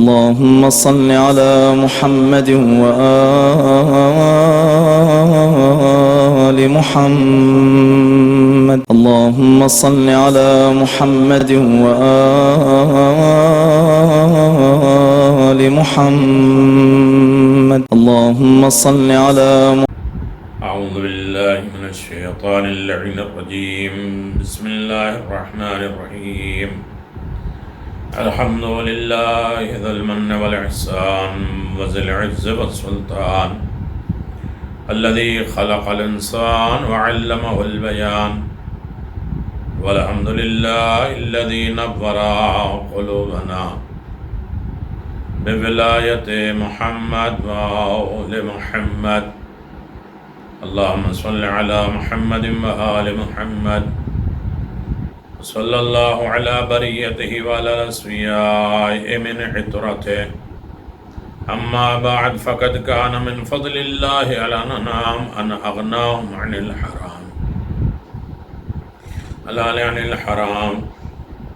اللهم صل على محمد وآل محمد. اللهم صل على محمد وآل محمد. اللهم صل على أعوذ بالله من الشيطان اللعين الرجيم. بسم الله الرحمن الرحيم. الحمد لله ذي المن والإحسان وذي العز والسلطان الذي خلق الإنسان وعلمه البيان. والحمد لله الذي نور قلوبنا بولاية محمد وآل محمد. اللهم صل على محمد وآل محمد. صلى الله على بريته وعلى الأصفياء من عطرته. أما بعد فقد كان من فضل الله على الأنام أن أغناهم عن الحرام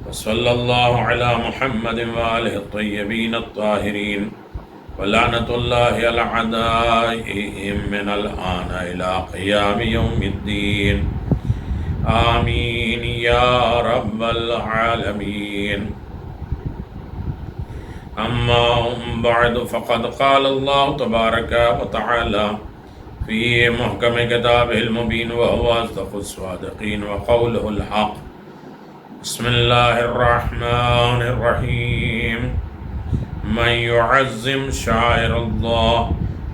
وصلى الله على محمد وآله الطيبين الطاهرين. ولعنة الله على أعدائهم من الآن إلى قيام يوم الدين. آمين يا رب العالمين. أما بعد فقد قال الله تبارك وتعالى في محكم كتابه المبين وهو أصدق الصادقين وقوله الحق. بسم الله الرحمن الرحيم. من يعظم شعائر الله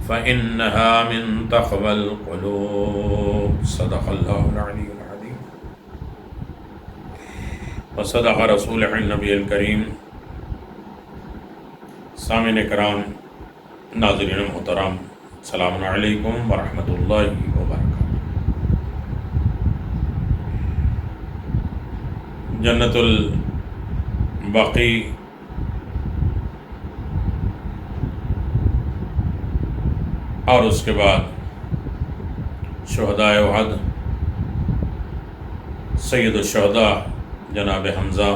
فإنها من تقوى القلوب. صدق الله العلي العظيم وصدق رسوله النبي الكريم. سامعین کرام، ناظرین محترم، السلام علیکم ورحمۃ اللہ وبرکاتہ۔ جنت البقیع اور اس کے بعد شہدائے احد، سید الشہداء جناب حمزہ،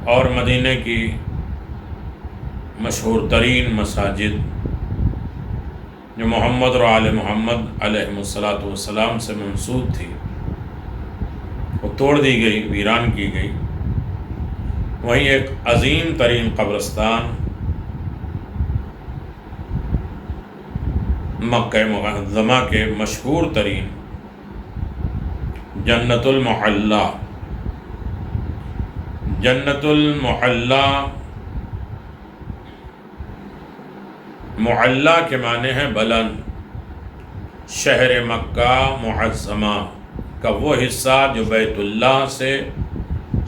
اور مدینہ کی مشہور ترین مساجد جو محمد اور آل محمد علیہ السلام سے منسوب تھی، وہ توڑ دی گئی، ویران کی گئی۔ وہیں ایک عظیم ترین قبرستان مکہ معظمہ کے مشہور ترین جنت المعلی۔ جنت المعلی، معلی کے معنی ہے بلند۔ شہر مکہ معظمہ کا وہ حصہ جو بیت اللہ سے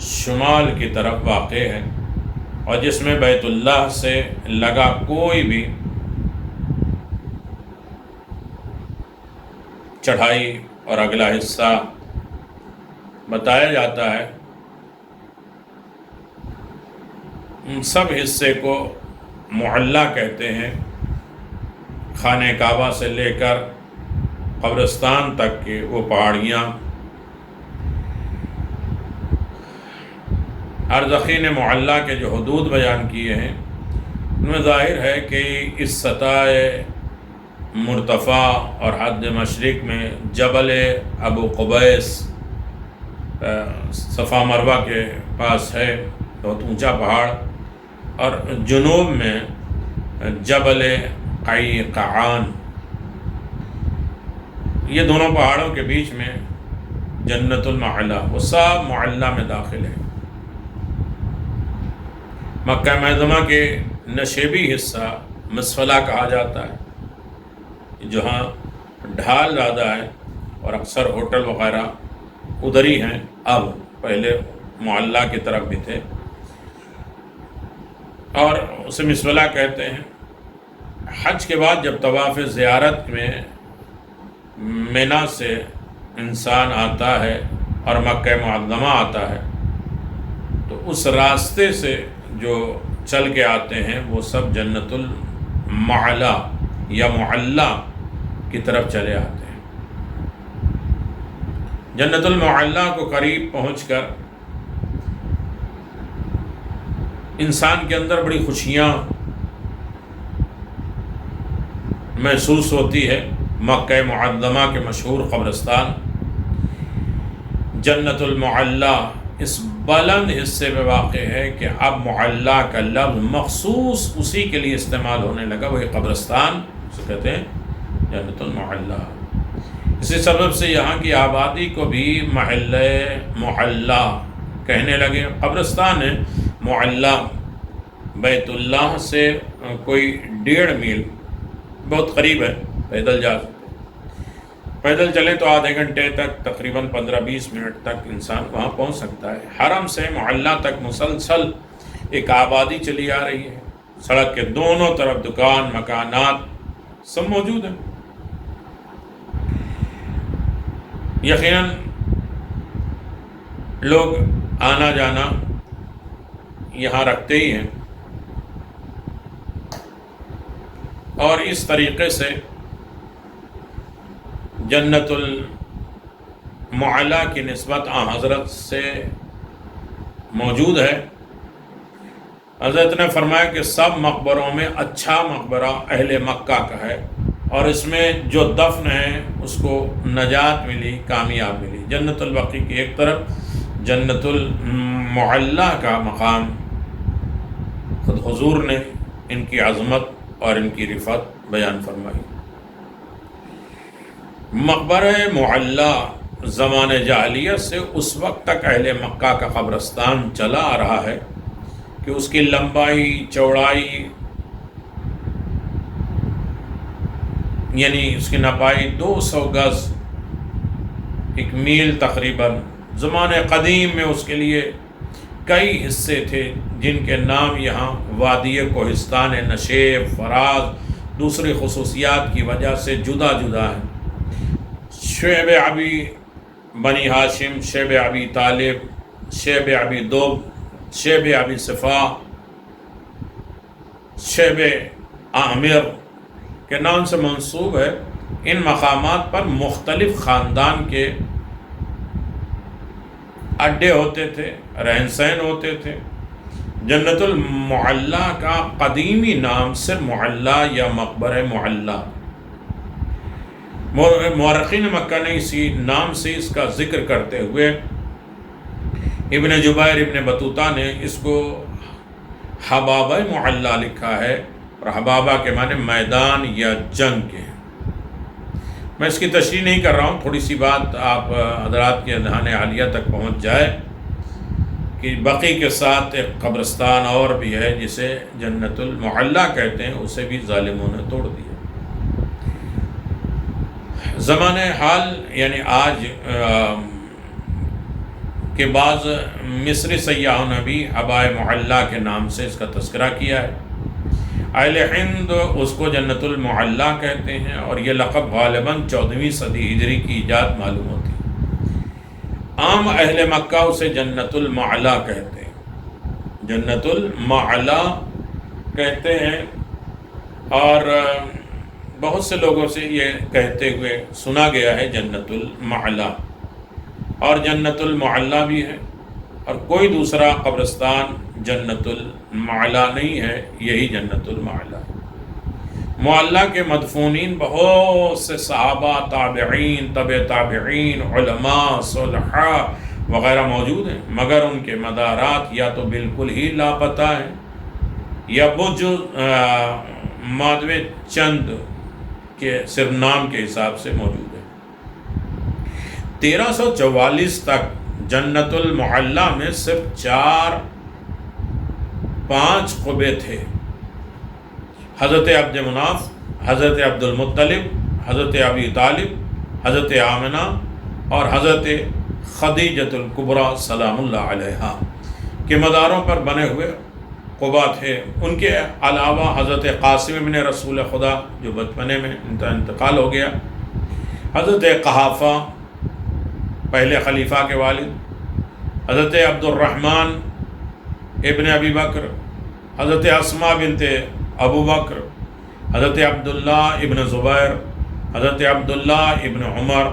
شمال کی طرف واقع ہے، اور جس میں بیت اللہ سے لگا کوئی بھی چڑھائی اور اگلا حصہ بتایا جاتا ہے، ان سب حصے کو معلی کہتے ہیں۔ خانہ کعبہ سے لے کر قبرستان تک کے وہ پہاڑیاں۔ ارزخین معلی کے جو حدود بیان کیے ہیں، ان میں ظاہر ہے کہ اس سطح مرتفع اور حد مشرق میں جبل ابو قبیس صفا مروہ کے پاس ہے، بہت اونچا پہاڑ، اور جنوب میں جبل قیقعان۔ یہ دونوں پہاڑوں کے بیچ میں جنت المعلی، وہ سب معلی میں داخل ہے۔ مکہ معظمہ کے نشیبی حصہ مسفلہ کہا جاتا ہے، جہاں ڈھال زیادہ ہے، اور اکثر ہوٹل وغیرہ ادھر ہی ہیں۔ اب پہلے معلی کی طرف بھی تھے، اور اسے مسفلہ کہتے ہیں۔ حج کے بعد جب طواف زیارت میں مینا سے انسان آتا ہے اور مکہ معظمہ آتا ہے، تو اس راستے سے جو چل کے آتے ہیں وہ سب جنت المعلی یا معلی کی طرف چلے آتے ہیں۔ جنت المعلی کو قریب پہنچ کر انسان کے اندر بڑی خوشیاں محسوس ہوتی ہے۔ مکہ معظمہ کے مشہور قبرستان جنت المعلا اس بلند حصے میں واقع ہے کہ اب معلا کا لفظ مخصوص اسی کے لیے استعمال ہونے لگا، وہی قبرستان اسے کہتے ہیں جنت المعلا۔ اسی سبب سے یہاں کی آبادی کو بھی محل معلا کہنے لگے۔ قبرستان ہے معلا بیت اللہ سے کوئی 1.5 میل بہت قریب ہے، پیدل جا سکتے، پیدل چلیں تو آدھے گھنٹے تک، تقریباً 15-20 منٹ تک انسان وہاں پہنچ سکتا ہے۔ حرم سے معلا تک مسلسل ایک آبادی چلی آ رہی ہے، سڑک کے دونوں طرف دکان مکانات سب موجود ہیں۔ یقیناً لوگ آنا جانا یہاں رکھتے ہی ہیں، اور اس طریقے سے جنت المعلا کی نسبت حضرت سے موجود ہے۔ حضرت نے فرمایا کہ سب مقبروں میں اچھا مقبرہ اہل مکہ کا ہے، اور اس میں جو دفن ہے اس کو نجات ملی، کامیاب ملی۔ جنت البقیع کی ایک طرف، جنت المعلا کا مقام خود حضور نے ان کی عظمت اور ان کی رفعت بیان فرمائی۔ مقبرہ معلا زمان جاہلیت سے اس وقت تک اہل مکہ کا قبرستان چلا آ رہا ہے کہ اس کی لمبائی چوڑائی یعنی اس کی نپائی 200 گز، 1 میل تقریباً۔ زمان قدیم میں اس کے لیے کئی حصے تھے جن کے نام یہاں وادی کوہستان نشیب، فراز، دوسری خصوصیات کی وجہ سے جدا جدا ہیں۔ شعب ابی بنی ہاشم، شعب ابی طالب، شعب ابی دوب، شعب ابی صفا، شعب عامر کے نام سے منسوب ہے۔ ان مقامات پر مختلف خاندان کے اڈے ہوتے تھے، رہن سہن ہوتے تھے۔ جنت المعلا کا قدیمی نام صرف معلا یا مقبرہ معلا۔ مورخین مکہ نے اسی نام سے اس کا ذکر کرتے ہوئے ابن جبیر ابن بطوطہ نے اس کو حبابہ معلا لکھا ہے، اور حبابہ کے معنی میدان یا جنگ کے ہیں۔ میں اس کی تشریح نہیں کر رہا ہوں، تھوڑی سی بات آپ حضرات کے اذہان عالیہ تک پہنچ جائے کہ بقیع کے ساتھ ایک قبرستان اور بھی ہے جسے جنت المعلا کہتے ہیں، اسے بھی ظالموں نے توڑ دیا۔ زمان حال یعنی آج کے بعض مصری سیاحوں نے بھی حبائے معلا کے نام سے اس کا تذکرہ کیا ہے۔ اہل ہند اس کو جنت المعلا کہتے ہیں، اور یہ لقب غالباً 14ویں صدی ہجری کی ایجاد معلوم ہوتی ہے۔ عام اہل مکہ اسے جنت المعلا کہتے ہیں، جنت المعلا کہتے ہیں، اور بہت سے لوگوں سے یہ کہتے ہوئے سنا گیا ہے جنت المعلا، اور جنت المعلا بھی ہے، اور کوئی دوسرا قبرستان جنت المعلا نہیں ہے، یہی جنت المعلا۔ معلا کے مدفونین بہت سے صحابہ، تابعین، تبع تابعین، علماء، صلحاء وغیرہ موجود ہیں، مگر ان کے مدارات یا تو بالکل ہی لاپتہ ہیں یا بہت جو مادوے چند کے صرف نام کے حساب سے موجود ہے۔ 1344 تک جنت المعلا میں صرف 4-5 قبے تھے۔ حضرت عبد مناف، حضرت عبد المطلب، حضرت ابی طالب، حضرت آمنہ اور حضرت خدیجۃ الکبریٰ سلام اللہ علیہا کے مزاروں پر بنے ہوئے قبا تھے۔ ان کے علاوہ حضرت قاسم ابن رسول خدا جو بچپنے میں ان کا انتقال ہو گیا، حضرت قحافہ پہلے خلیفہ کے والد، حضرت عبد الرحمن ابن ابی بکر، حضرت اسماء بنت ابو بکر، حضرت عبداللہ ابن زبیر، حضرت عبداللہ ابن عمر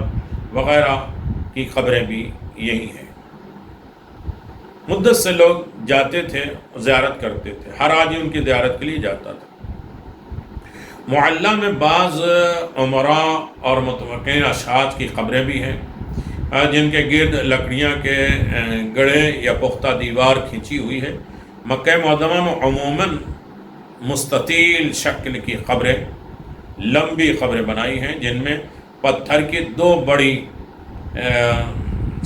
وغیرہ کی قبریں بھی یہی ہیں۔ مدت سے لوگ جاتے تھے، زیارت کرتے تھے، ہر آدمی ان کی زیارت کے لیے جاتا تھا۔ معلیٰ میں بعض عمراء اور متوقعین اشخاص کی قبریں بھی ہیں جن کے گرد لکڑیاں کے گڑھے یا پختہ دیوار کھینچی ہوئی ہے۔ مکہ معظمہ میں عموماً مستطیل شکل کی قبریں، لمبی قبریں بنائی ہیں جن میں پتھر کی 2 بڑی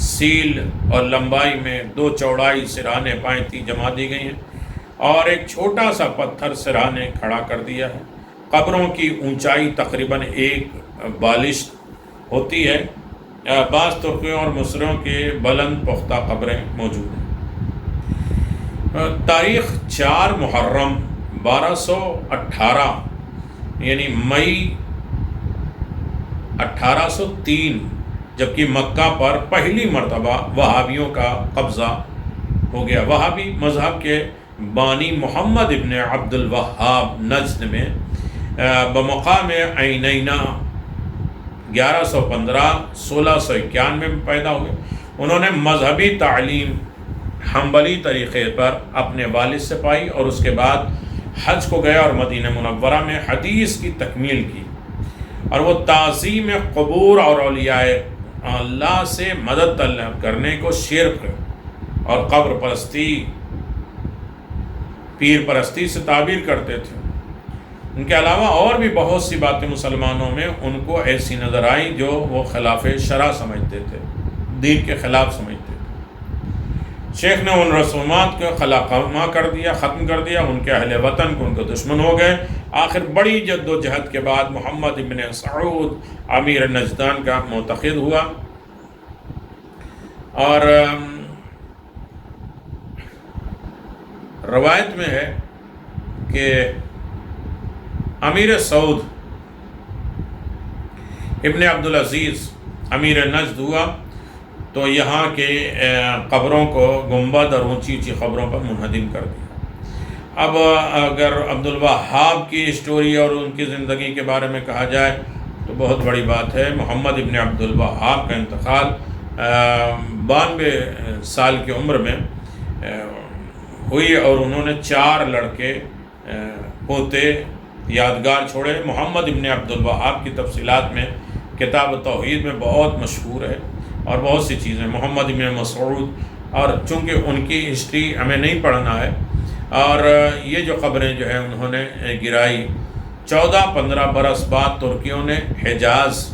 سیل اور لمبائی میں 2 چوڑائی سرانے پائنتی جما دی گئی ہیں اور ایک چھوٹا سا پتھر سرانے کھڑا کر دیا ہے۔ قبروں کی اونچائی تقریباً 1 بالشت ہوتی ہے۔ بعض ترکیوں اور مصریوں کے بلند پختہ قبریں موجود ہیں۔ تاریخ 4 محرم 1218 یعنی مئی 1803 جبکہ مکہ پر پہلی مرتبہ وہابیوں کا قبضہ ہو گیا۔ وہابی مذہب کے بانی محمد ابن عبد الوہاب نجد میں بمقام عینینہ 1115-1691 میں پیدا ہوئے۔ انہوں نے مذہبی تعلیم حنبلی طریقے پر اپنے والد سے پائی اور اس کے بعد حج کو گیا اور مدینہ منورہ میں حدیث کی تکمیل کی، اور وہ تعظیم قبور اور اولیاء اللہ سے مدد طلب کرنے کو شرک اور قبر پرستی، پیر پرستی سے تعبیر کرتے تھے۔ ان کے علاوہ اور بھی بہت سی باتیں مسلمانوں میں ان کو ایسی نظر آئیں جو وہ خلاف شرع سمجھتے تھے، دین کے خلاف سمجھتے تھے۔ شیخ نے ان رسومات کو ختم کر دیا، ان کے اہل وطن کو ان کے دشمن ہو گئے۔ آخر بڑی جد و جہد کے بعد محمد ابن سعود امیر نجدان کا معتقد ہوا، اور روایت میں ہے کہ امیر سعود ابن عبدالعزیز امیر نجد ہوا تو یہاں کے قبروں کو گنبد اور اونچی اونچی قبروں پر منہدم کر دیا۔ اب اگر عبدالوہاب کی اسٹوری اور ان کی زندگی کے بارے میں کہا جائے تو بہت بڑی بات ہے۔ محمد ابن عبدالوہاب کا انتقال 92 سال کی عمر میں ہوئی اور انہوں نے 4 لڑکے پوتے یادگار چھوڑے۔ محمد ابن عبدالوہاب کی تفصیلات میں کتاب توحید میں بہت مشہور ہے اور بہت سی چیزیں۔ محمد ابن مسعود، اور چونکہ ان کی ہسٹری ہمیں نہیں پڑھنا ہے، اور یہ جو قبریں جو ہیں انہوں نے گرائی 14-15 برس بعد ترکیوں نے حجاز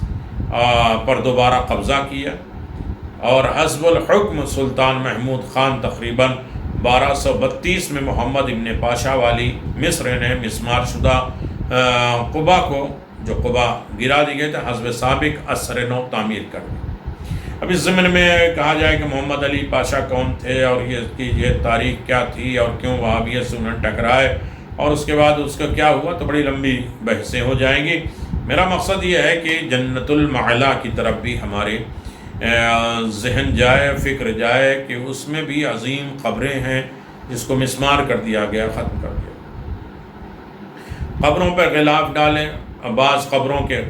پر دوبارہ قبضہ کیا، اور حسب الحکم سلطان محمود خان تقریباً 1232 میں محمد ابن پاشا والی مصر نے مسمار شدہ قبا کو، جو قبا گرا دی گئے تھے، حسب سابق اثر نو تعمیر کر دی۔ اب اس ضمن میں کہا جائے کہ محمد علی پاشا کون تھے اور یہ تاریخ کیا تھی اور کیوں وہابیت سے انہوں نے ٹکرائے اور اس کے بعد اس کا کیا ہوا، تو بڑی لمبی بحثیں ہو جائیں گی۔ میرا مقصد یہ ہے کہ جنت المعلا کی طرف بھی ہمارے ذہن جائے، فکر جائے کہ اس میں بھی عظیم قبریں ہیں جس کو مسمار کر دیا گیا، ختم کر دیا۔ قبروں پر غلاف ڈالیں، بعض قبروں کے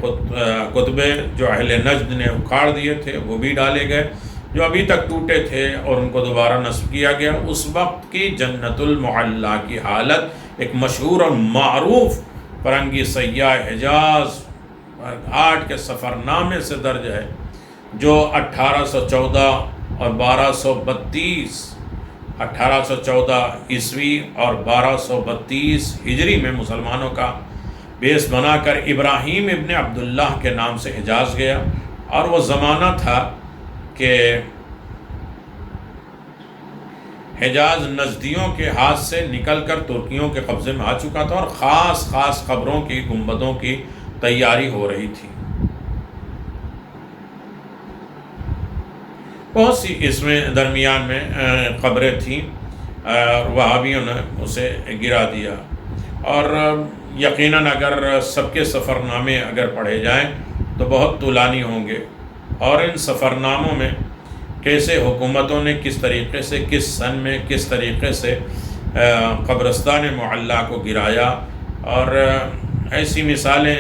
کتبے جو اہل نجد نے اکھاڑ دیے تھے وہ بھی ڈالے گئے، جو ابھی تک ٹوٹے تھے اور ان کو دوبارہ نصب کیا گیا۔ اس وقت کی جنت المعلا کی حالت ایک مشہور اور معروف فرنگی سیاح حجاز گھاٹ کے سفر نامے سے درج ہے، جو 1814 اور 1232 1814 عیسوی اور 1232 ہجری میں مسلمانوں کا بیس بنا کر ابراہیم ابن عبداللہ کے نام سے حجاز گیا، اور وہ زمانہ تھا کہ حجاز نجدیوں کے ہاتھ سے نکل کر ترکیوں کے قبضے میں آ چکا تھا، اور خاص قبروں کی گنبدوں کی تیاری ہو رہی تھی۔ بہت سی اس میں درمیان میں قبریں تھیں، وہابیوں نے اسے گرا دیا، اور یقیناً اگر سب کے سفر نامے اگر پڑھے جائیں تو بہت طولانی ہوں گے، اور ان سفر ناموں میں کیسے حکومتوں نے کس طریقے سے، کس سن میں کس طریقے سے قبرستان معلا کو گرایا، اور ایسی مثالیں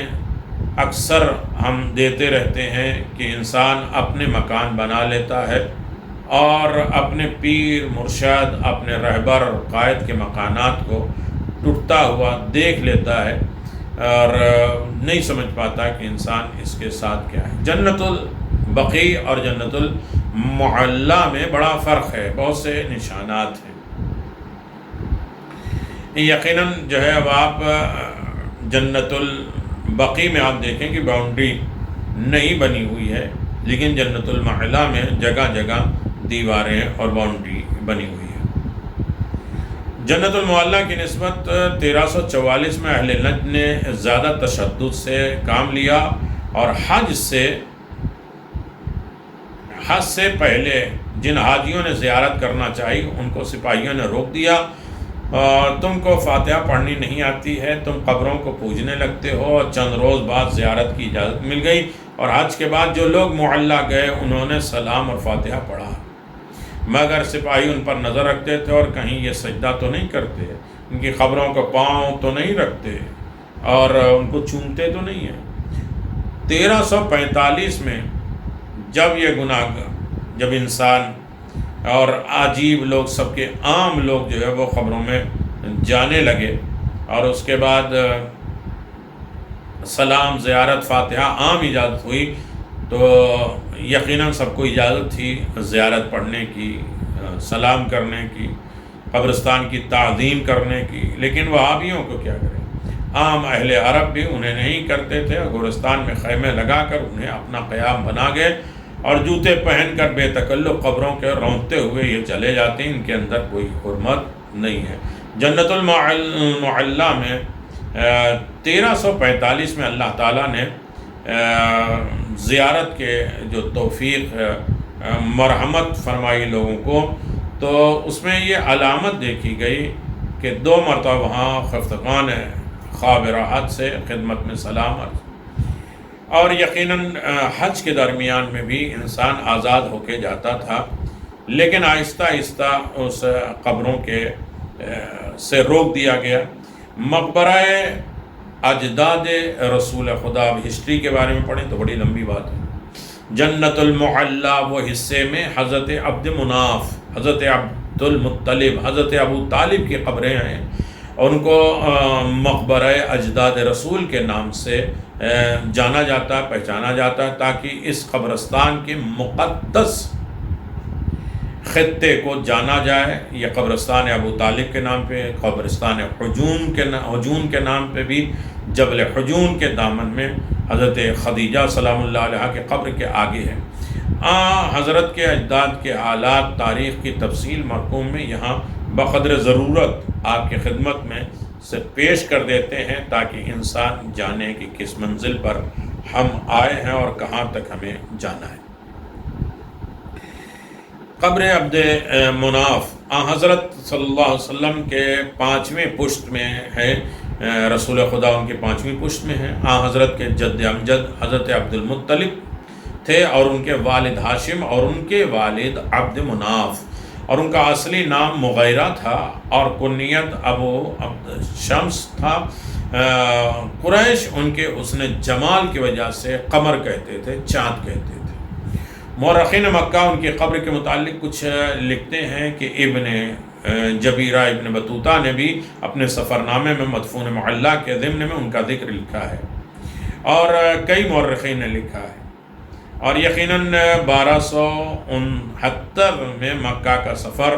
اکثر ہم دیتے رہتے ہیں کہ انسان اپنے مکان بنا لیتا ہے اور اپنے پیر مرشد اپنے رہبر اور قائد کے مکانات کو ٹوٹتا ہوا دیکھ لیتا ہے اور نہیں سمجھ پاتا کہ انسان اس کے ساتھ کیا ہے۔ جنت البقیع اور جنت المعلی میں بڑا فرق ہے، بہت سے نشانات ہیں۔ یقیناً جو ہے اب آپ جنت البقیع میں آپ دیکھیں کہ باؤنڈری نہیں بنی ہوئی ہے، لیکن جنت المعلی میں جگہ جگہ دیواریں اور باؤنڈری بنی ہوئی ہے۔ جنت المعلی کی نسبت 1344 میں اہل نجد نے زیادہ تشدد سے کام لیا اور حج سے پہلے جن حاجیوں نے زیارت کرنا چاہی ان کو سپاہیوں نے روک دیا، تم کو فاتحہ پڑھنی نہیں آتی ہے، تم قبروں کو پوجنے لگتے ہو، اور چند روز بعد زیارت کی اجازت مل گئی، اور حج کے بعد جو لوگ معلی گئے انہوں نے سلام اور فاتحہ پڑھا، مگر سپاہی ان پر نظر رکھتے تھے اور کہیں یہ سجدہ تو نہیں کرتے، ان کی قبروں کو پاؤں تو نہیں رکھتے اور ان کو چومتے تو نہیں ہیں۔ 1345 میں جب یہ گناہ، جب انسان اور عجیب لوگ، سب کے عام لوگ جو ہے وہ قبروں میں جانے لگے، اور اس کے بعد سلام زیارت فاتحہ عام اجازت ہوئی، تو یقیناً سب کو اجازت تھی زیارت پڑھنے کی، سلام کرنے کی، قبرستان کی تعظیم کرنے کی، لیکن وہابیوں کو کیا کریں، عام اہل عرب بھی انہیں نہیں کرتے تھے، گورستان میں خیمے لگا کر انہیں اپنا قیام بنا گئے اور جوتے پہن کر بے تکلف قبروں کے رونقتے ہوئے یہ چلے جاتے ہیں، ان کے اندر کوئی حرمت نہیں ہے۔ جنت المعلی میں 1345 میں اللہ تعالیٰ نے زیارت کے جو توفیق مرحمت فرمائی لوگوں کو، تو اس میں یہ علامت دیکھی گئی کہ 2 مرتبہ وہاں خفتقان خواب راحت سے خدمت میں سلامت، اور یقیناً حج کے درمیان میں بھی انسان آزاد ہو کے جاتا تھا، لیکن آہستہ آہستہ اس قبروں کے سے روک دیا گیا۔ مقبرہ اجداد رسول خدا، اب ہسٹری کے بارے میں پڑھیں تو بڑی لمبی بات ہے۔ جنت المعلی وہ حصے میں حضرت عبد مناف، حضرت عبد المطلب، حضرت ابو طالب کی قبریں ہیں، اور ان کو مقبرہ اجداد رسول کے نام سے جانا جاتا ہے، پہچانا جاتا ہے، تاکہ اس قبرستان کے مقدس خطے کو جانا جائے۔ یہ قبرستان ابو طالب کے نام پہ، قبرستان حجون کے نام پہ بھی جبل حجون کے دامن میں حضرت خدیجہ سلام اللہ علیہ کے قبر کے آگے ہے۔ حضرت کے اجداد کے حالات، تاریخ کی تفصیل مرقوم میں یہاں بقدر ضرورت آپ کی خدمت میں سے پیش کر دیتے ہیں، تاکہ انسان جانے کہ کس منزل پر ہم آئے ہیں اور کہاں تک ہمیں جانا ہے۔ قبر عبد مناف حضرت صلی اللہ علیہ وسلم کے 5ویں پشت میں ہے، رسول خدا ان کے 5ویں پشت میں ہے۔ حضرت کے جد امجد حضرت عبد المطلب تھے، اور ان کے والد ہاشم اور ان کے والد عبد مناف، اور ان کا اصلی نام مغیرہ تھا اور کنیت ابو عبد شمس تھا۔ قریش ان کے حسن جمال کی وجہ سے قمر کہتے تھے، چاند کہتے تھے۔ مورخین مکہ ان کی قبر کے متعلق کچھ لکھتے ہیں کہ ابن جبیرہ ابن بطوطہ نے بھی اپنے سفر نامے میں مدفون معلی کے ضمن میں ان کا ذکر لکھا ہے، اور کئی مورخین نے لکھا ہے، اور یقیناً 1269 میں مکہ کا سفر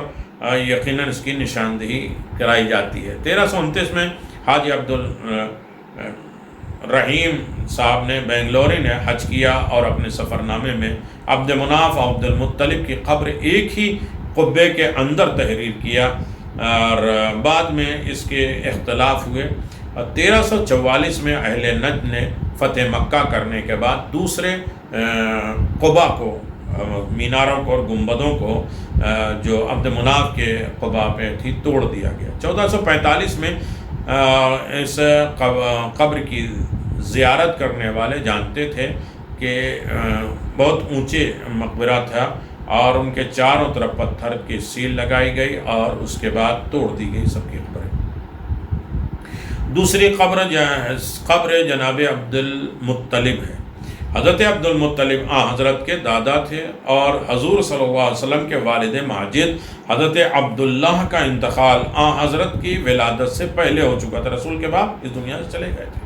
یقیناً اس کی نشاندہی کرائی جاتی ہے۔ 1329 میں حاجی عبد الرحیم صاحب نے بنگلوری نے حج کیا، اور اپنے سفر نامے میں عبد مناف اور عبد المطلب کی قبر ایک ہی قبے کے اندر تحریر کیا، اور بعد میں اس کے اختلاف ہوئے۔ 1344 میں اہل نجد نے فتح مکہ کرنے کے بعد دوسرے قبا کو، میناروں کو اور گنبدوں کو جو عبد مناف کے قبا پہ تھی توڑ دیا گیا۔ 1445 میں اس قبر کی زیارت کرنے والے جانتے تھے کہ بہت اونچے مقبرہ تھا، اور ان کے چاروں طرف پتھر کی سیل لگائی گئی اور اس کے بعد توڑ دی گئی سب کی قبریں۔ دوسری قبر جناب عبد المطلب ہے۔ حضرت عبد المطلب حضرت کے دادا تھے، اور حضور صلی اللہ علیہ وسلم کے والد ماجد حضرت عبداللہ کا انتقال حضرت کی ولادت سے پہلے ہو چکا تھا، رسول کے بعد اس دنیا سے چلے گئے تھے۔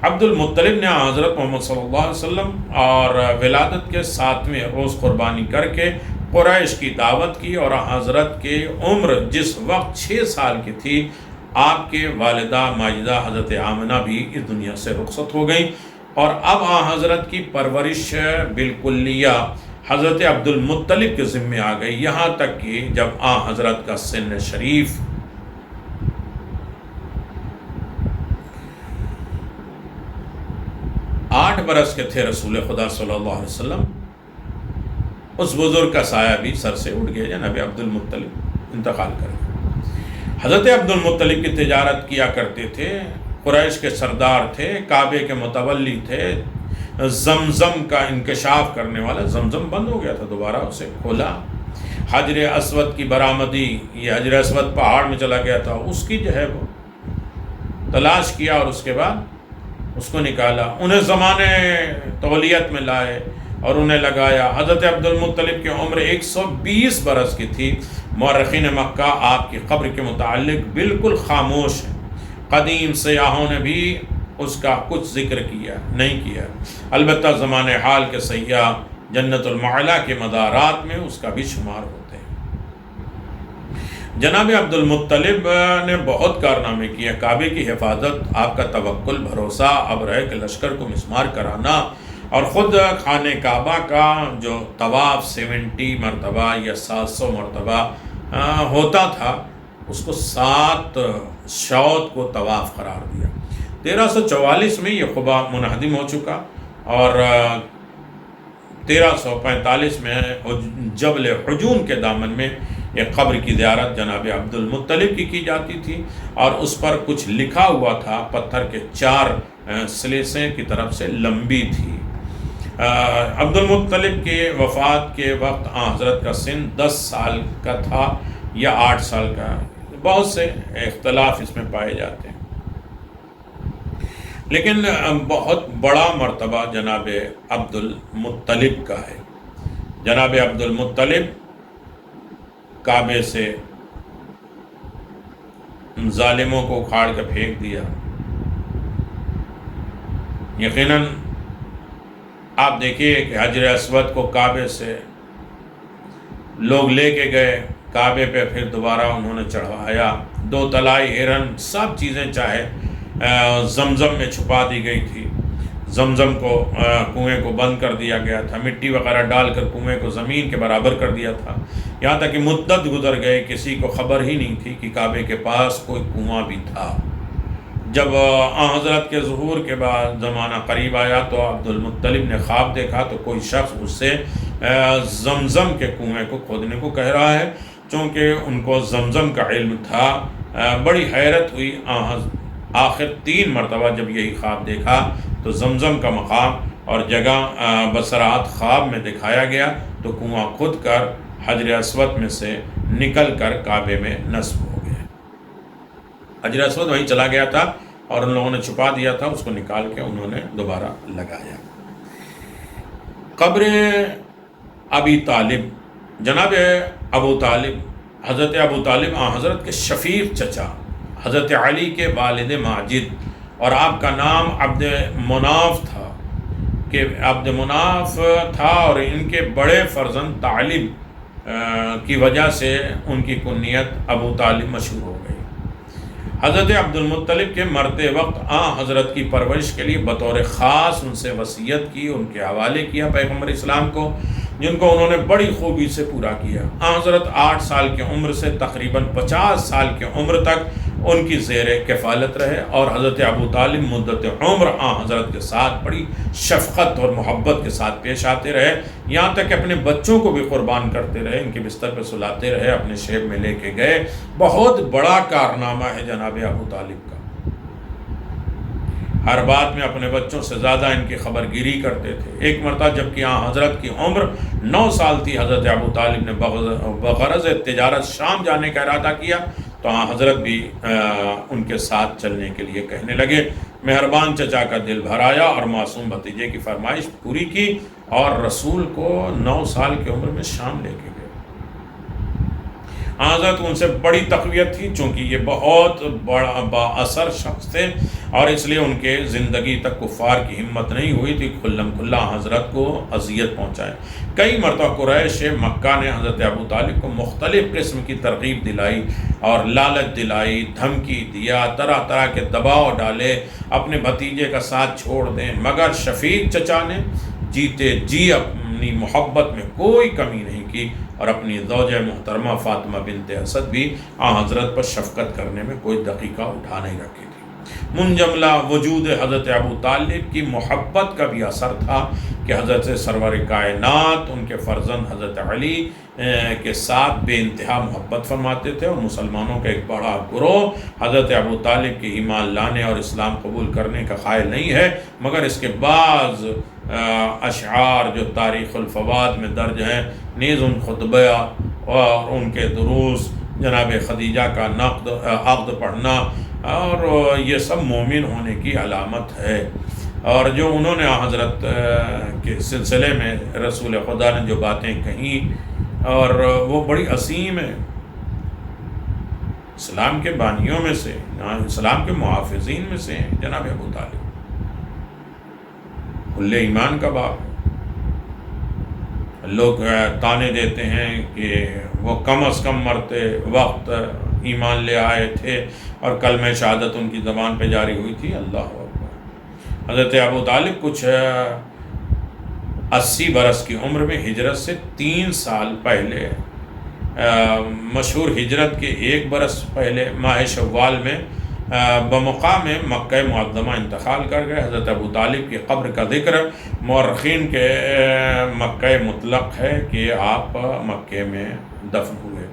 عبد المطلب نے حضرت محمد صلی اللہ علیہ وسلم اور ولادت کے 7ویں روز قربانی کر کے قریش کی دعوت کی، اور حضرت کی عمر جس وقت 6 سال کی تھی، آپ کے والدہ ماجدہ حضرت آمنہ بھی اس دنیا سے رخصت ہو گئیں، اور اب حضرت کی پرورش بالکلیہ حضرت عبد المطلب کے ذمے آ گئی، یہاں تک کہ جب حضرت کا سن شریف 8 برس کے تھے، رسول خدا صلی اللہ علیہ وسلم اس بزرگ کا سایہ بھی سر سے اٹھ گیا، جناب عبد المطلب انتقال کر گئے۔ حضرت عبد المطلب کی تجارت کیا کرتے تھے، قریش کے سردار تھے، کعبے کے متولی تھے، زمزم کا انکشاف کرنے والا، زمزم بند ہو گیا تھا، دوبارہ اسے کھولا، حجر اسود کی برآمدی، یہ حجر اسود پہاڑ میں چلا گیا تھا، اس کی جو ہے وہ تلاش کیا اور اس کے بعد اس کو نکالا، انہیں زمانے تولیت میں لائے اور انہیں لگایا۔ حضرت عبد المطلب کی عمر 120 برس کی تھی۔ مورخین مکہ آپ کی قبر کے متعلق بالکل خاموش ہیں، قدیم سیاحوں نے بھی اس کا کچھ ذکر نہیں کیا، البتہ زمان حال کے سیاح جنت المعلا کے مدارات میں اس کا بھی شمار ہوتے ہیں۔ جناب عبد المطلب نے بہت کارنامے کیے، کعبے کی حفاظت، آپ کا توکل، بھروسہ، ابرہہ کے لشکر کو مسمار کرانا، اور خود خانہ کعبہ کا جو طواف 70 مرتبہ یا 700 مرتبہ ہوتا تھا، اس کو 7 شوط کو طواف قرار دیا۔ 1344 میں یہ قبا منہدم ہو چکا، اور 1345 میں جبل حجون کے دامن میں ایک قبر کی زیارت جناب عبد المطلب کی جاتی تھی، اور اس پر کچھ لکھا ہوا تھا، پتھر کے 4 سلیسیں کی طرف سے لمبی تھی۔ عبد المطلب کے وفات کے وقت حضرت کا سن 10 سال کا تھا یا 8 سال کا، بہت سے اختلاف اس میں پائے جاتے ہیں، لیکن بہت بڑا مرتبہ جناب عبد المطلب کا ہے۔ جناب عبد المطلب کعبے سے ظالموں کو اکھاڑ کے پھینک دیا۔ یقیناً آپ دیکھیے کہ حجر اسود کو کعبے سے لوگ لے کے گئے، کعبے پہ پھر دوبارہ انہوں نے چڑھوایا، 2 طلائی ہرن، سب چیزیں چاہے زمزم میں چھپا دی گئی تھی، زمزم کو کنویں کو بند کر دیا گیا تھا، مٹی وغیرہ ڈال کر کنویں کو زمین کے برابر کر دیا تھا، یہاں تک کہ مدت گزر گئے، کسی کو خبر ہی نہیں تھی کہ کعبے کے پاس کوئی کنواں بھی تھا۔ جب حضرت کے ظہور کے بعد زمانہ قریب آیا تو عبد المطلب نے خواب دیکھا تو کوئی شخص اس سے زمزم کے کنویں کو کھودنے کو کہہ رہا ہے، چونکہ ان کو زمزم کا علم تھا۔ بڑی حیرت ہوئی، آخر 3 مرتبہ جب یہی خواب دیکھا تو زمزم کا مقام اور جگہ بصراحت خواب میں دکھایا گیا، تو کنواں کھود کر حجر اسود میں سے نکل کر کعبے میں نصب ہو گیا۔ حجر اسود وہیں چلا گیا تھا اور ان لوگوں نے چھپا دیا تھا، اس کو نکال کے انہوں نے دوبارہ لگایا۔ قبر ابی طالب، جناب ابو طالب، حضرت ابو طالب حضرت کے شفیق چچا، حضرت علی کے والد ماجد، اور آپ کا نام عبد مناف تھا، کہ عبد مناف تھا، اور ان کے بڑے فرزند طالب کی وجہ سے ان کی کنیت ابو طالب مشہور ہو گئی۔ حضرت عبد المطلب کے مرتے وقت حضرت کی پرورش کے لیے بطور خاص ان سے وصیت کی، ان کے حوالے کیا پیغمبر اسلام کو، جن کو انہوں نے بڑی خوبی سے پورا کیا۔ حضرت 8 سال کی عمر سے تقریباً 50 سال کی عمر تک ان کی زیر کفالت رہے، اور حضرت ابو طالب مدت عمر حضرت کے ساتھ بڑی شفقت اور محبت کے ساتھ پیش آتے رہے، یہاں تک کہ اپنے بچوں کو بھی قربان کرتے رہے، ان کے بستر پہ سلاتے رہے، اپنے شیب میں لے کے گئے۔ بہت بڑا کارنامہ ہے جناب ابو طالب کا، ہر بات میں اپنے بچوں سے زیادہ ان کی خبر گیری کرتے تھے۔ ایک مرتبہ جب کہ حضرت کی عمر 9 سال تھی، حضرت ابو طالب نے بغرض تجارت شام جانے کا ارادہ کیا، تو حضرت بھی ان کے ساتھ چلنے کے لیے کہنے لگے، مہربان چچا کا دل بھرایا اور معصوم بھتیجے کی فرمائش پوری کی اور رسول کو 9 سال کی عمر میں شام لے کے گئے۔ حضرت ان سے بڑی تقویت تھی، چونکہ یہ بہت بڑا با اثر شخص تھے اور اس لیے ان کے زندگی تک کفار کی ہمت نہیں ہوئی تھی کھلم کھلا حضرت کو اذیت پہنچائے۔ کئی مرتبہ قریش مکہ نے حضرت ابو طالب کو مختلف قسم کی ترغیب دلائی اور لالچ دلائی، دھمکی دیا، طرح طرح کے دباؤ ڈالے اپنے بھتیجے کا ساتھ چھوڑ دیں، مگر شفیق چچا نے جیتے جی اپنی محبت میں کوئی کمی نہیں کی اور اپنی زوجہ محترمہ فاطمہ بنت اسد بھی حضرت پر شفقت کرنے میں کوئی دقیقہ اٹھا نہیں رکھی تھی۔ منجملہ وجود حضرت ابو طالب کی محبت کا بھی اثر تھا کہ حضرت سرور کائنات ان کے فرزند حضرت علی کے ساتھ بے انتہا محبت فرماتے تھے، اور مسلمانوں کا ایک بڑا گروہ حضرت ابو طالب کے ایمان لانے اور اسلام قبول کرنے کا قائل نہیں ہے، مگر اس کے بعض اشعار جو تاریخ الفوات میں درج ہیں، نیز ان خطبہ اور ان کے دروس، جناب خدیجہ کا عقد پڑھنا، اور یہ سب مومن ہونے کی علامت ہے۔ اور جو انہوں نے حضرت کے سلسلے میں رسول خدا نے جو باتیں کہیں اور وہ بڑی عظیم ہیں، اسلام کے بانیوں میں سے، اسلام کے محافظین میں سے ہیں جناب ابو طالب، کل ایمان کا باپ ہے۔ لوگ تانے دیتے ہیں کہ وہ کم از کم مرتے وقت ایمان لے آئے تھے اور کلمہ شہادت ان کی زبان پہ جاری ہوئی تھی۔ اللہ اکبر۔ حضرت ابو طالب کچھ 80 برس کی عمر میں ہجرت سے 3 سال پہلے، مشہور ہجرت کے 1 برس پہلے ماہ شوال میں بمقام مکہ معظمہ انتقال کر گئے۔ حضرت ابو طالب کی قبر کا ذکر مورخین کے مکہ مطلق ہے کہ آپ مکہ میں دفن ہوئے۔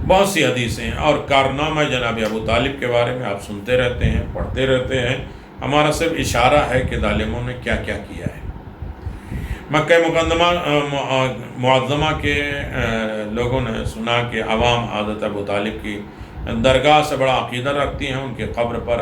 بہت سی حدیثیں اور کارنامہ جناب ابو طالب کے بارے میں آپ سنتے رہتے ہیں، پڑھتے رہتے ہیں، ہمارا صرف اشارہ ہے کہ ظالموں نے کیا کیا کیا ہے۔ مکہ معظمہ کے لوگوں نے سنا کہ عوام حضرت ابو طالب کی درگاہ سے بڑا عقیدہ رکھتی ہیں، ان کے قبر پر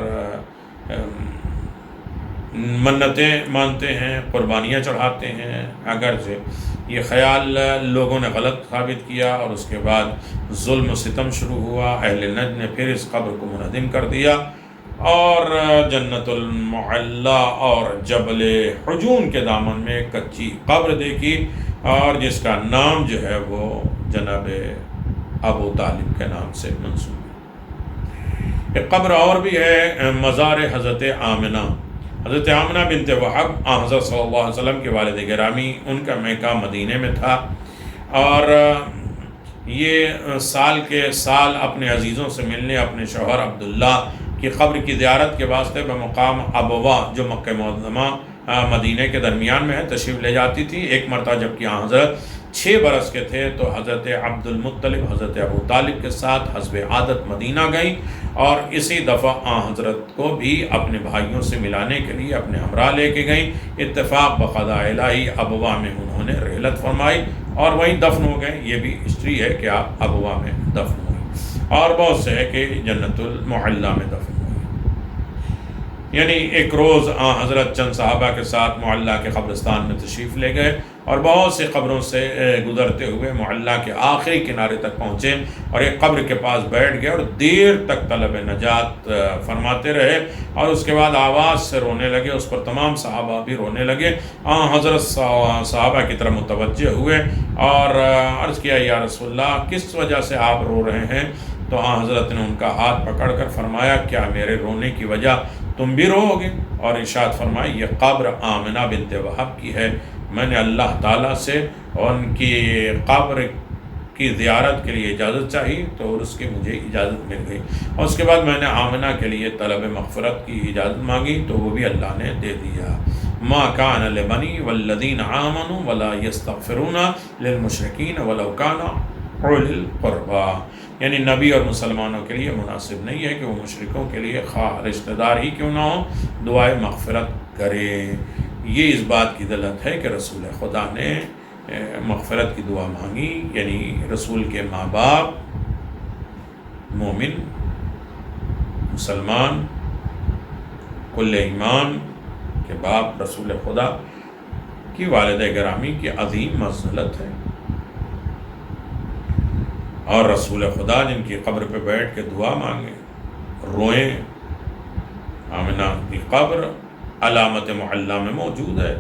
منتیں مانتے ہیں، قربانیاں چڑھاتے ہیں، اگرچہ یہ خیال لوگوں نے غلط ثابت کیا اور اس کے بعد ظلم و ستم شروع ہوا۔ اہل نجد نے پھر اس قبر کو منہدم کر دیا اور جنت المعلا اور جبل حجون کے دامن میں ایک کچی قبر دیکھی، اور جس کا نام جو ہے وہ جناب ابو طالب کے نام سے منسوب ہے۔ ایک قبر اور بھی ہے، مزار حضرت آمنہ۔ حضرت آمنہ بنت وہب حضرت صلی اللہ علیہ وسلم کے والد گرامی، ان کا میکہ مدینے میں تھا، اور یہ سال کے سال اپنے عزیزوں سے ملنے اپنے شوہر عبداللہ کی قبر کی زیارت کے واسطے بمقام ابوا جو مکہ معظمہ مدینہ کے درمیان میں ہے تشریف لے جاتی تھی۔ ایک مرتبہ جب کہ حضرت 6 برس کے تھے تو حضرت عبد المطلب حضرت ابو طالب کے ساتھ حسب عادت مدینہ گئیں، اور اسی دفعہ حضرت کو بھی اپنے بھائیوں سے ملانے کے لیے اپنے ہمراہ لے کے گئیں۔ اتفاق بقضاء الہی ابوا میں انہوں نے رحلت فرمائی اور وہیں دفن ہو گئے۔ یہ بھی ہسٹری ہے کہ آپ ابوا میں دفن ہوئے، اور بہت سے ہے کہ جنت المعلا میں دفن ہوئے۔ یعنی ایک روز حضرت چند صحابہ کے ساتھ معلا کے قبرستان میں تشریف لے گئے اور بہت سی قبروں سے گزرتے ہوئے معلا کے آخری کنارے تک پہنچے اور ایک قبر کے پاس بیٹھ گئے اور دیر تک طلب نجات فرماتے رہے، اور اس کے بعد آواز سے رونے لگے۔ اس پر تمام صحابہ بھی رونے لگے۔ حضرت صحابہ کی طرف متوجہ ہوئے اور عرض کیا، یا رسول اللہ، کس وجہ سے آپ رو رہے ہیں؟ تو حضرت نے ان کا ہاتھ پکڑ کر فرمایا، کیا میرے رونے کی وجہ تم بھی رو گے؟ اور ارشاد فرمائی، یہ قبر آمنہ بنت وہب کی ہے، میں نے اللہ تعالیٰ سے ان کی قبر کی زیارت کے لیے اجازت چاہی تو اس کی مجھے اجازت مل گئی، اور اس کے بعد میں نے آمنہ کے لیے طلب مغفرت کی اجازت مانگی تو وہ بھی اللہ نے دے دیا۔ ما کان لبنی والذین آمنوا ولا یستغفرون للمشرکین ولو کان اولی القربی، یعنی نبی اور مسلمانوں کے لیے مناسب نہیں ہے کہ وہ مشرکوں کے لیے خواہ رشتہ دار ہی کیوں نہ ہو دعائے مغفرت کریں۔ یہ اس بات کی دلالت ہے کہ رسول خدا نے مغفرت کی دعا مانگی، یعنی رسول کے ماں باپ مومن مسلمان کل ایمان کے باپ رسول خدا کی والدہ گرامی کی عظیم منزلت ہے، اور رسول خدا جن کی قبر پہ بیٹھ کے دعا مانگیں، روئیں، آمنہ کی قبر علامت معلیٰ میں موجود ہے،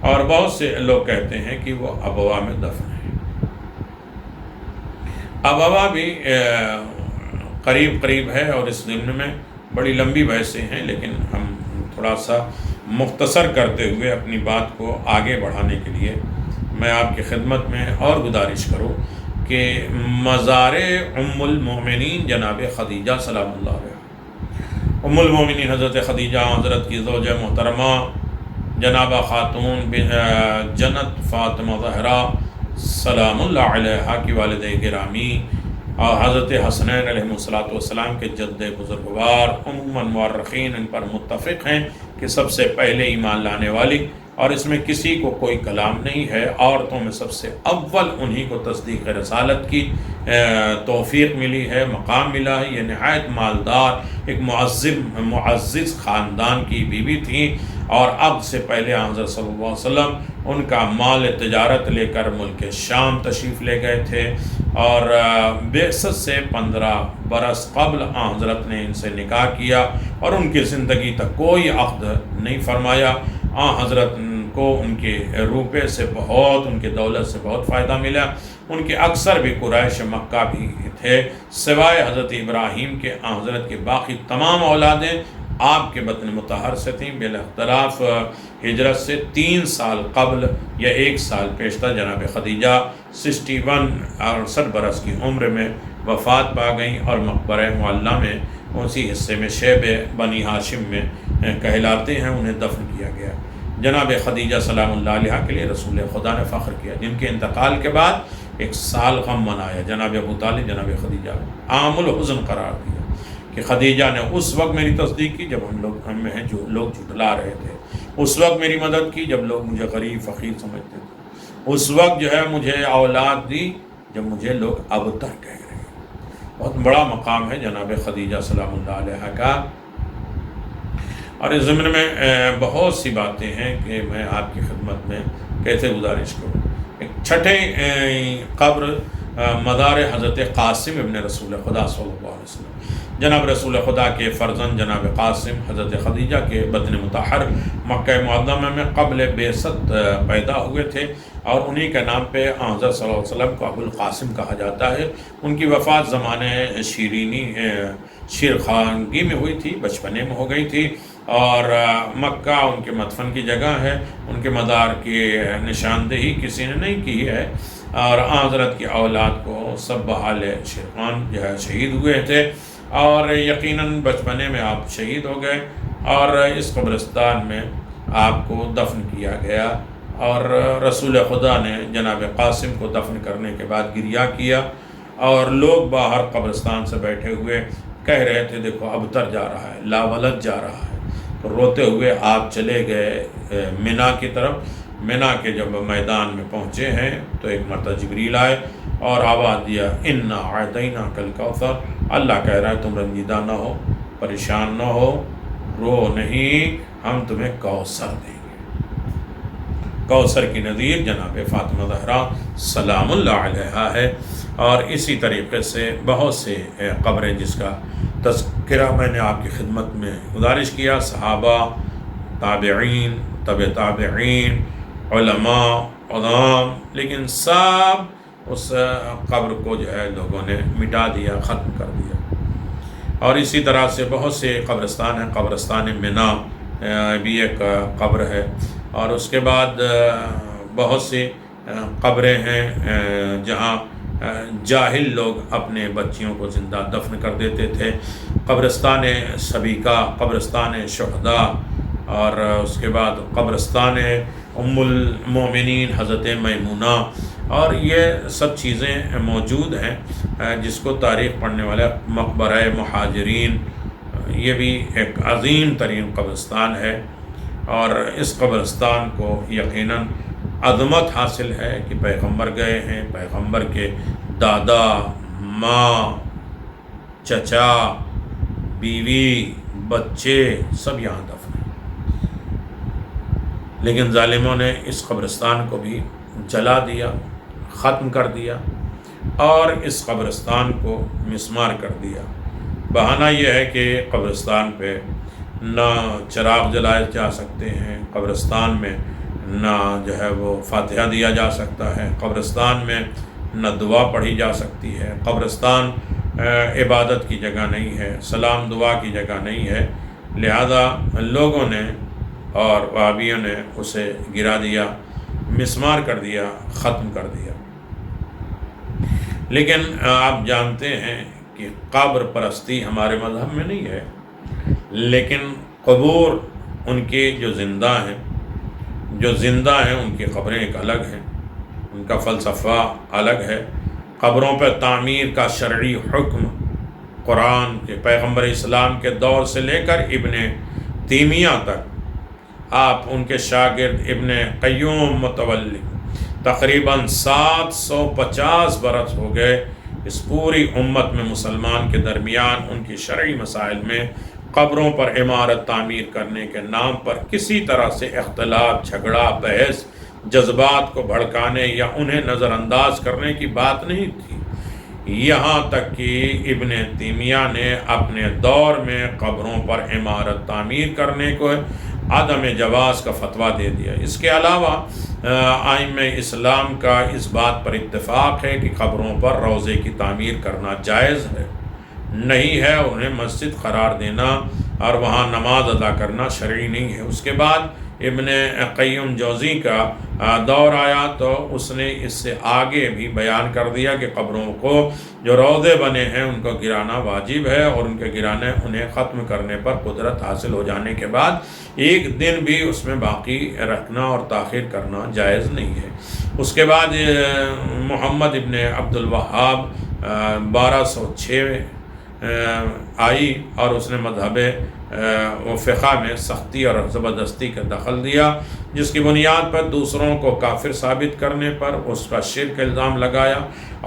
اور بہت سے لوگ کہتے ہیں کہ وہ ابوا میں دفن ہے۔ ابوا بھی قریب قریب ہے، اور اس ضمن میں بڑی لمبی بحثیں ہیں، لیکن ہم تھوڑا سا مختصر کرتے ہوئے اپنی بات کو آگے بڑھانے کے لیے میں آپ کی خدمت میں اور گزارش کروں کہ مزار ام المومنین جناب خدیجہ سلام اللہ علیہ، ام المومنین حضرت خدیجہ حضرت کی زوجہ محترمہ جناب خاتون جنت فاطمہ زہرا سلام اللہ علیہ کی والدہ گرامی، اور حضرت حسنین علیہ السلام کے جد بزرگوار عموماً مورخین ان پر متفق ہیں کہ سب سے پہلے ایمان لانے والی، اور اس میں کسی کو کوئی کلام نہیں ہے، عورتوں میں سب سے اول انہی کو تصدیق رسالت کی توفیق ملی ہے، مقام ملا ہے۔ یہ نہایت مالدار ایک معزز خاندان کی بیوی تھیں، اور اب سے پہلے حضرت صلی اللہ علیہ وسلم ان کا مال تجارت لے کر ملک شام تشریف لے گئے تھے، اور بعثت سے 15 برس قبل حضرت نے ان سے نکاح کیا، اور ان کی زندگی تک کوئی عقد نہیں فرمایا۔ حضرت کو ان کے روپے سے بہت، ان کے دولت سے بہت فائدہ ملا۔ ان کے اکثر بھی قریش مکہ بھی تھے، سوائے حضرت ابراہیم کے حضرت کے باقی تمام اولادیں آپ کے بطن مطہر سے تھیں۔ بالاختلاف ہجرت سے 3 سال قبل یا 1 سال پیشتر جناب خدیجہ 68 برس کی عمر میں وفات پا گئیں، اور مقبرہ معلیٰ میں اسی حصے میں شیب بنی ہاشم میں کہلاتے ہیں انہیں دفن کیا گیا۔ جناب خدیجہ سلام اللہ علیہ کے لیے رسول خدا نے فخر کیا، جن کے انتقال کے بعد 1 سال غم منایا۔ جناب ابو طالب جناب خدیجہ عام الحزن قرار دیا کہ خدیجہ نے اس وقت میری تصدیق کی جب ہم میں جو لوگ جھٹلا رہے تھے، اس وقت میری مدد کی جب لوگ مجھے غریب فقیر سمجھتے تھے، اس وقت جو ہے مجھے اولاد دی جب مجھے لوگ ابتر کہہ رہے ہیں۔ بہت بڑا مقام ہے جناب خدیجہ سلام اللہ علیہ کا، اور اس ضمن میں بہت سی باتیں ہیں کہ میں آپ کی خدمت میں کیسے گزارش کروں۔ ایک چھٹے قبر مزار حضرت قاسم ابن رسول خدا صلی اللہ علیہ وسلم، جناب رسول خدا کے فرزند جناب قاسم حضرت خدیجہ کے بدن مطہر مکہ معظمہ میں قبل بعثت پیدا ہوئے تھے، اور انہی کے نام پہ حضرت صلی اللہ علیہ وسلم کو ابو القاسم کہا جاتا ہے۔ ان کی وفات زمانے شیرخانگی میں ہوئی تھی، بچپنے میں ہو گئی تھی، اور مکہ ان کے مدفن کی جگہ ہے، ان کے مزار کی نشاندہی کسی نے نہیں کی ہے، اور حضرت کی اولاد کو سب بحال شیرخان جو ہے شہید ہوئے تھے، اور یقیناً بچپنے میں آپ شہید ہو گئے، اور اس قبرستان میں آپ کو دفن کیا گیا، اور رسول خدا نے جناب قاسم کو دفن کرنے کے بعد گریہ کیا، اور لوگ باہر قبرستان سے بیٹھے ہوئے کہہ رہے تھے دیکھو ابتر جا رہا ہے، لا ولد جا رہا ہے، تو روتے ہوئے آپ چلے گئے منا کی طرف۔ منا کے جب میدان میں پہنچے ہیں تو ایک مرتبہ جبریل آئے اور آواز دیا انا اعطیناک الکوثر، اللہ کہہ رہا ہے تم رنجیدہ نہ ہو، پریشان نہ ہو، رو نہیں، ہم تمہیں کوثر دیں گے۔ کوثر کی نظیر جناب فاطمہ زہرا سلام اللہ علیہا ہے، اور اسی طریقے سے بہت سے قبریں جس کا تذکرہ میں نے آپ کی خدمت میں گزارش کیا، صحابہ، تابعین، تبع تابعین، علماء، عظام، لیکن سب اس قبر کو جو ہے لوگوں نے مٹا دیا، ختم کر دیا۔ اور اسی طرح سے بہت سے قبرستان ہیں، قبرستان منا بھی ایک قبر ہے، اور اس کے بعد بہت سی قبریں ہیں جہاں جاہل لوگ اپنے بچیوں کو زندہ دفن کر دیتے تھے، قبرستان سبیکہ، قبرستان شہداء، اور اس کے بعد قبرستان ام المومنین حضرت میمونہ، اور یہ سب چیزیں موجود ہیں جس کو تاریخ پڑھنے والے مقبرہ مہاجرین، یہ بھی ایک عظیم ترین قبرستان ہے، اور اس قبرستان کو یقیناً عظمت حاصل ہے کہ پیغمبر گئے ہیں، پیغمبر کے دادا، ماں، چچا، بیوی بچے سب یہاں دفن ہیں۔ لیکن ظالموں نے اس قبرستان کو بھی جلا دیا، ختم کر دیا اور اس قبرستان کو مسمار کر دیا۔ بہانہ یہ ہے کہ قبرستان پہ نہ چراغ جلائے جا سکتے ہیں، قبرستان میں نہ جو ہے وہ فاتحہ دیا جا سکتا ہے، قبرستان میں نہ دعا پڑھی جا سکتی ہے، قبرستان عبادت کی جگہ نہیں ہے، سلام دعا کی جگہ نہیں ہے۔ لہذا لوگوں نے اور وہابیوں نے اسے گرا دیا، مسمار کر دیا، ختم کر دیا۔ لیکن آپ جانتے ہیں کہ قبر پرستی ہمارے مذہب میں نہیں ہے، لیکن قبور ان کے جو زندہ ہیں ان کی قبریں ایک الگ ہیں، ان کا فلسفہ الگ ہے۔ قبروں پر تعمیر کا شرعی حکم قرآن کے پیغمبر اسلام کے دور سے لے کر ابن تیمیہ تک، آپ ان کے شاگرد ابن قیم متولی تقریباً 750 برس ہو گئے۔ اس پوری امت میں مسلمان کے درمیان ان کی شرعی مسائل میں قبروں پر عمارت تعمیر کرنے کے نام پر کسی طرح سے اختلاف، جھگڑا، بحث، جذبات کو بھڑکانے یا انہیں نظر انداز کرنے کی بات نہیں تھی۔ یہاں تک کہ ابن تیمیہ نے اپنے دور میں قبروں پر عمارت تعمیر کرنے کو عدم جواز کا فتویٰ دے دیا۔ اس کے علاوہ ائمہ اسلام کا اس بات پر اتفاق ہے کہ قبروں پر روضے کی تعمیر کرنا جائز ہے، نہیں ہے انہیں مسجد قرار دینا اور وہاں نماز ادا کرنا شرعی نہیں ہے۔ اس کے بعد ابن قیم جوزی کا دور آیا تو اس نے اس سے آگے بھی بیان کر دیا کہ قبروں کو جو روضے بنے ہیں ان کو گرانا واجب ہے، اور ان کے گرانے انہیں ختم کرنے پر قدرت حاصل ہو جانے کے بعد ایک دن بھی اس میں باقی رکھنا اور تاخیر کرنا جائز نہیں ہے۔ اس کے بعد محمد ابن عبد الوہاب 1206 آئی اور اس نے مذہب و فقہ میں سختی اور زبردستی کا دخل دیا، جس کی بنیاد پر دوسروں کو کافر ثابت کرنے پر اس کا شرک الزام لگایا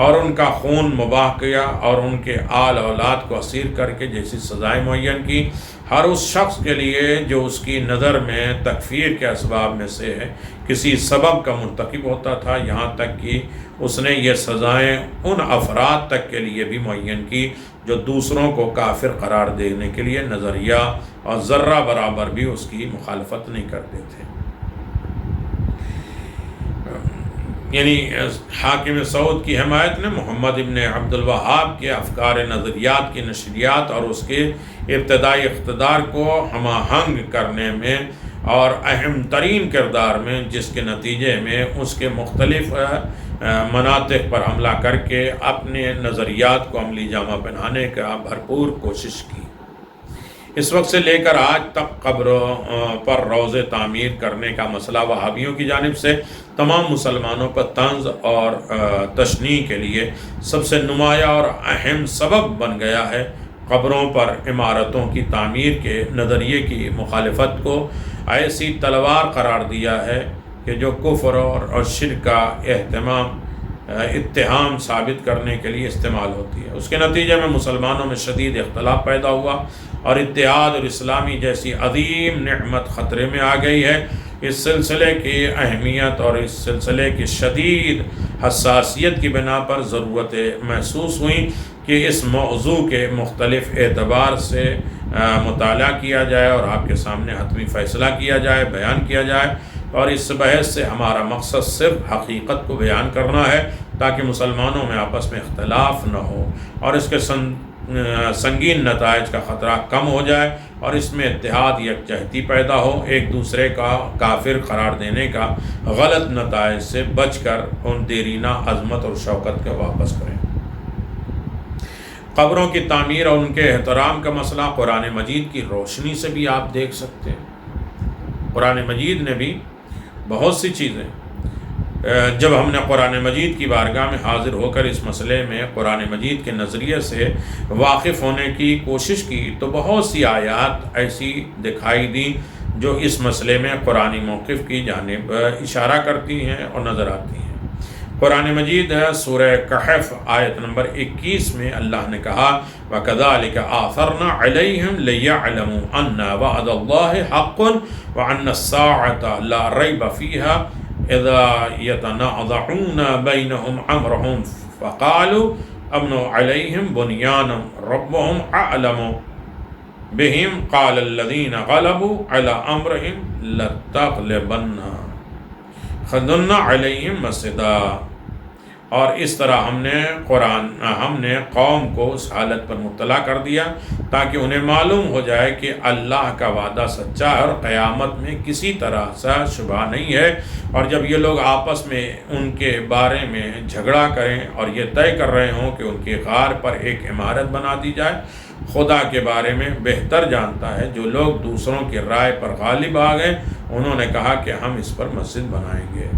اور ان کا خون مباح کیا اور ان کے آل اولاد کو اسیر کر کے جیسی سزائیں معین کی۔ ہر اس شخص کے لیے جو اس کی نظر میں تکفیر کے اسباب میں سے ہے کسی سبب کا مرتکب ہوتا تھا، یہاں تک کہ اس نے یہ سزائیں ان افراد تک کے لیے بھی معین کی جو دوسروں کو کافر قرار دینے کے لیے نظریہ اور ذرہ برابر بھی اس کی مخالفت نہیں کرتے تھے۔ یعنی حاکم سعود کی حمایت نے محمد ابن عبد الوہاب کے افکار نظریات کی نشریات اور اس کے ابتدائی اقتدار کو ہم آہنگ کرنے میں اور اہم ترین کردار میں، جس کے نتیجے میں اس کے مختلف مناطق پر حملہ کر کے اپنے نظریات کو عملی جامہ پہنانے کا بھرپور کوشش کی۔ اس وقت سے لے کر آج تک قبروں پر روضے تعمیر کرنے کا مسئلہ وہابیوں کی جانب سے تمام مسلمانوں پر طنز اور تشنیع کے لیے سب سے نمایاں اور اہم سبب بن گیا ہے۔ قبروں پر عمارتوں کی تعمیر کے نظریے کی مخالفت کو ایسی تلوار قرار دیا ہے کہ جو کفر اور شرک کا اتہام ثابت کرنے کے لیے استعمال ہوتی ہے۔ اس کے نتیجے میں مسلمانوں میں شدید اختلاف پیدا ہوا اور اتحاد اور اسلامی جیسی عظیم نعمت خطرے میں آ گئی ہے۔ اس سلسلے کی اہمیت اور اس سلسلے کی شدید حساسیت کی بنا پر ضرورت محسوس ہوئی کہ اس موضوع کے مختلف اعتبار سے مطالعہ کیا جائے اور آپ کے سامنے حتمی فیصلہ کیا جائے، بیان کیا جائے، اور اس بحث سے ہمارا مقصد صرف حقیقت کو بیان کرنا ہے تاکہ مسلمانوں میں آپس میں اختلاف نہ ہو اور اس کے سنگین نتائج کا خطرہ کم ہو جائے اور اس میں اتحاد یکجہتی پیدا ہو، ایک دوسرے کا کافر قرار دینے کا غلط نتائج سے بچ کر ان دیرینہ عظمت اور شوکت کو واپس کریں۔ قبروں کی تعمیر اور ان کے احترام کا مسئلہ قرآن مجید کی روشنی سے بھی آپ دیکھ سکتے ہیں۔ قرآن مجید نے بھی بہت سی چیزیں، جب ہم نے قرآن مجید کی بارگاہ میں حاضر ہو کر اس مسئلے میں قرآن مجید کے نظریے سے واقف ہونے کی کوشش کی تو بہت سی آیات ایسی دکھائی دیں جو اس مسئلے میں قرآنی موقف کی جانب اشارہ کرتی ہیں اور نظر آتی ہیں۔ قرآن مجید ہے سورہ کہف آیت نمبر 21 میں اللہ نے کہا وَكَذَلِكَ آثَرْنَا عَلَيْهِمْ لِيَعْلَمُوا أَنَّ وَعْدَ اللَّهِ حَقٌّ وَأَنَّ السَّاعَةَ لَا رَيْبَ فِيهَا إِذَا يَتَنَازَعُونَ بَيْنَهُمْ أَمْرَهُمْ فَقَالُوا ابْنُوا عَلَيْهِمْ بُنْيَانًا رَبُّهُمْ أَعْلَمُ بِهِمْ قَالَ الَّذِينَ غَلَبُوا عَلَىٰ أَمْرِهِمْ لَتَغْلِبَنَّ خَذُلْنَا عَلَيْهِمْ مَسْجِدًا۔ اور اس طرح ہم نے قوم کو اس حالت پر مبتلا کر دیا تاکہ انہیں معلوم ہو جائے کہ اللہ کا وعدہ سچا ہے اور قیامت میں کسی طرح سے شبہ نہیں ہے۔ اور جب یہ لوگ آپس میں ان کے بارے میں جھگڑا کریں اور یہ طے کر رہے ہوں کہ ان کی غار پر ایک عمارت بنا دی جائے، خدا کے بارے میں بہتر جانتا ہے۔ جو لوگ دوسروں کی رائے پر غالب آ گئے انہوں نے کہا کہ ہم اس پر مسجد بنائیں گے۔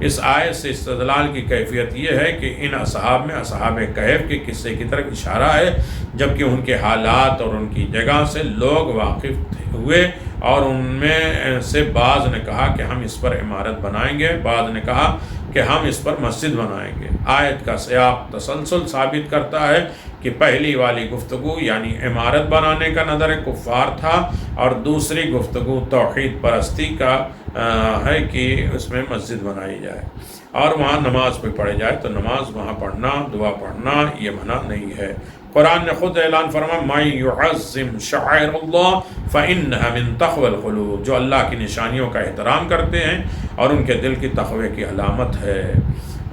اس آیت سے استدلال کی کیفیت یہ ہے کہ ان اصحاب میں اصحاب کہف کے قصے کی طرف اشارہ ہے، جبکہ ان کے حالات اور ان کی جگہ سے لوگ واقف ہوئے، اور ان میں سے بعض نے کہا کہ ہم اس پر عمارت بنائیں گے، بعض نے کہا کہ ہم اس پر مسجد بنائیں گے۔ آیت کا سیاق تسلسل ثابت کرتا ہے کہ پہلی والی گفتگو یعنی عمارت بنانے کا نظر کفار تھا، اور دوسری گفتگو توحید پرستی کا ہے کہ اس میں مسجد بنائی جائے اور وہاں نماز پہ پڑھے جائے، تو نماز وہاں پڑھنا، دعا پڑھنا یہ منع نہیں ہے۔ قرآن نے خود اعلان فرمایا مَن يُعَظِّمْ شَعَائِرَ اللَّهِ فَإِنَّهَا مِن تَقْوَى الْقُلُوبِ، جو اللہ کی نشانیوں کا احترام کرتے ہیں اور ان کے دل کی تقوی کی علامت ہے۔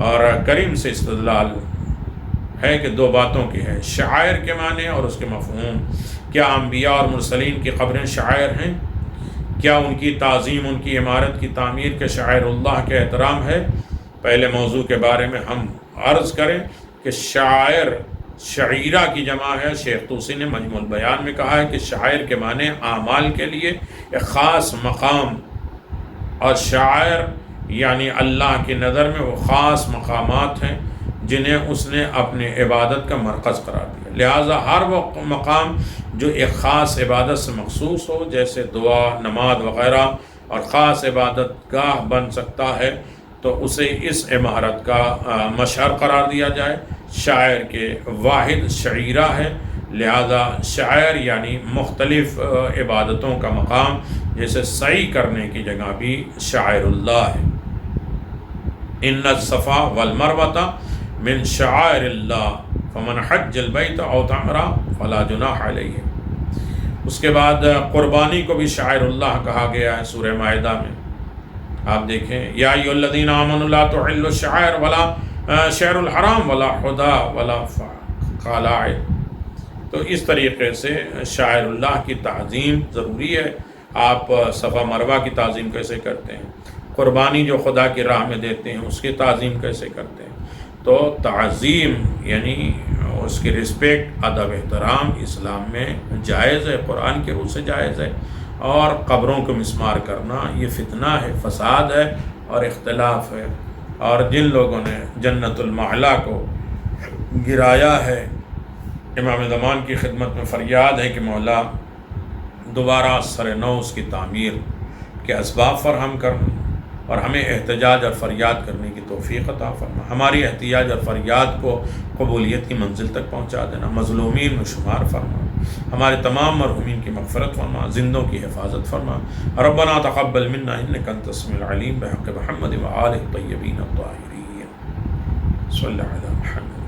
اور کریم سے استدلال ہے کہ دو باتوں کی ہے، شعائر کے معنی اور اس کے مفہوم۔ کیا انبیاء اور مرسلین کی قبریں شعائر ہیں؟ کیا ان کی تعظیم، ان کی عمارت کی تعمیر کے شعائر اللہ کے احترام ہے؟ پہلے موضوع کے بارے میں ہم عرض کریں کہ شاعر شعیرہ کی جمع ہے۔ شیخ طوسی نے مجموع البیان میں کہا ہے کہ شاعر کے معنی اعمال کے لیے ایک خاص مقام، اور شاعر یعنی اللہ کی نظر میں وہ خاص مقامات ہیں جنہیں اس نے اپنے عبادت کا مرکز قرار دیا۔ لہٰذا ہر وہ مقام جو ایک خاص عبادت سے مخصوص ہو، جیسے دعا، نماز وغیرہ، اور خاص عبادت گاہ بن سکتا ہے، تو اسے اس عمارت کا مشعر قرار دیا جائے۔ شاعر کے واحد شعیرہ ہے، لہذا شاعر یعنی مختلف عبادتوں کا مقام، جیسے سعی کرنے کی جگہ بھی شاعر اللہ ہے۔ ان الصفا والمروہ من شعائر اللہ فمن حج البیت او اعتمر فلا جناح علیہ۔ اس کے بعد قربانی کو بھی شاعر اللہ کہا گیا ہے سورہ مائدہ میں۔ آپ دیکھیں یا ایھا الذین آمنوا لا تحلوا الشعائر ولا شعر الحرام ولا حدا ولا قلائد۔ تو اس طریقے سے شاعر اللہ کی تعظیم ضروری ہے۔ آپ صفا مروہ کی تعظیم کیسے کرتے ہیں؟ قربانی جو خدا کی راہ میں دیتے ہیں اس کی تعظیم کیسے کرتے ہیں؟ تو تعظیم یعنی اس کی رسپیکٹ، ادب، احترام اسلام میں جائز ہے، قرآن کے روح سے جائز ہے۔ اور قبروں کو مسمار کرنا یہ فتنہ ہے، فساد ہے اور اختلاف ہے۔ اور جن لوگوں نے جنت المعلا کو گرایا ہے، امام زمان کی خدمت میں فریاد ہے کہ مولا دوبارہ سر نو اس کی تعمیر کے اسباب فراہم کرنا، اور ہمیں احتجاج اور فریاد کرنے کی توفیق عطا فرما۔ ہماری احتجاج اور فریاد کو قبولیت کی منزل تک پہنچا دینا، مظلومین میں شمار فرما، ہمارے تمام مرحومین کی مغفرت فرما، زندوں کی حفاظت فرما۔ ربنا تقبل منا انک انت السمیع العلیم بحق محمد وآلہ الطیبین الطاہرین۔ صلی اللہ علی محمد۔